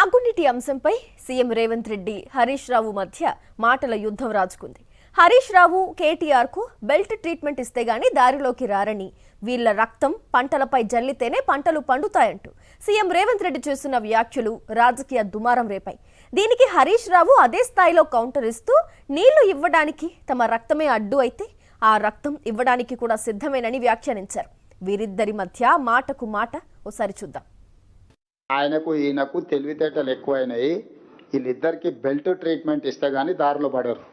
తాగునీటి అంశంపై సీఎం రేవంత్ రెడ్డి హరీష్ రావు మధ్య మాటల యుద్ధం రాజుకుంది. హరీష్ రావు కేటీఆర్ కు బెల్ట్ ట్రీట్మెంట్ ఇస్తే గానీ దారిలోకి రారని, వీళ్ల రక్తం పంటలపై జల్లితేనే పంటలు పండుతాయంటూ సీఎం రేవంత్ రెడ్డి చేస్తున్న వ్యాఖ్యలు రాజకీయ దుమారం రేపాయి. దీనికి హరీష్ రావు అదే స్థాయిలో కౌంటర్ ఇస్తూ నీళ్లు ఇవ్వడానికి తమ రక్తమే అడ్డు అయితే ఆ రక్తం ఇవ్వడానికి కూడా సిద్ధమేనని వ్యాఖ్యానించారు. వీరిద్దరి మధ్య మాటకు మాట ఓసారి చూద్దాం. ఆయనకు ఈయనకు తెలివితేటలు ఎక్కువైనాయి. వీళ్ళిద్దరికి బెల్ట్ ట్రీట్మెంట్ ఇస్తే కానీ దారిలో పడరు.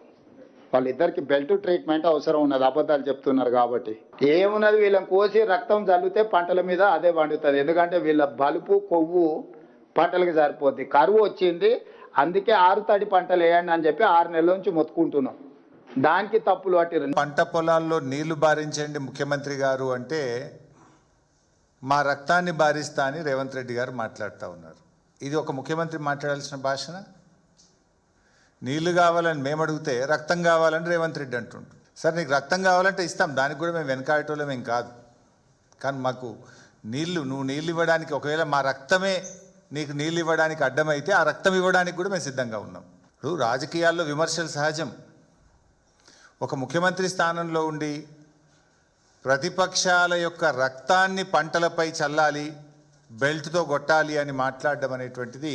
వాళ్ళిద్దరికి బెల్ట్ ట్రీట్మెంట్ అవసరం ఉన్నది, అబద్ధాలు చెప్తున్నారు కాబట్టి. ఏమున్నది, వీళ్ళని కోసి రక్తం చల్లితే పంటల మీద అదే పండుతుంది. ఎందుకంటే వీళ్ళ బలుపు కొవ్వు పంటలకు సరిపోద్ది. కరువు వచ్చింది, అందుకే 6 తడి పంటలు వేయండి అని చెప్పి 6 నెలల నుంచి మొత్తుకుంటున్నాం. దానికి తప్పులు పట్టిరు. పంట పొలాల్లో నీళ్లు బారించండి ముఖ్యమంత్రి గారు అంటే మా రక్తాన్ని బారిస్తా అని రేవంత్ రెడ్డి గారు మాట్లాడుతూ ఉన్నారు. ఇది ఒక ముఖ్యమంత్రి మాట్లాడాల్సిన భాషన? నీళ్లు కావాలని మేము అడిగితే రక్తం కావాలని రేవంత్ రెడ్డి అంటుంటారు. సరే, నీకు రక్తం కావాలంటే ఇస్తాం, దానికి కూడా మేము వెనకాడటోళ్ళం ఏం కాదు. కానీ మాకు నువ్వు నీళ్ళు ఇవ్వడానికి, ఒకవేళ మా రక్తమే నీకు నీళ్ళు ఇవ్వడానికి అడ్డమైతే ఆ రక్తం ఇవ్వడానికి కూడా మేము సిద్ధంగా ఉన్నాం. ఇప్పుడు రాజకీయాల్లో విమర్శలు సహజం. ఒక ముఖ్యమంత్రి స్థానంలో ఉండి ప్రతిపక్షాల యొక్క రక్తాన్ని పంటలపై చల్లాలి, బెల్ట్తో కొట్టాలి అని మాట్లాడడం అనేటువంటిది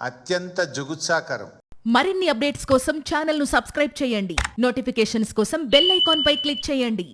అత్యంత జుగుత్సాకరం. మరిన్ని అప్డేట్స్ కోసం ఛానల్ను సబ్స్క్రైబ్ చేయండి. నోటిఫికేషన్స్ కోసం బెల్ ఐకాన్ పై క్లిక్ చేయండి.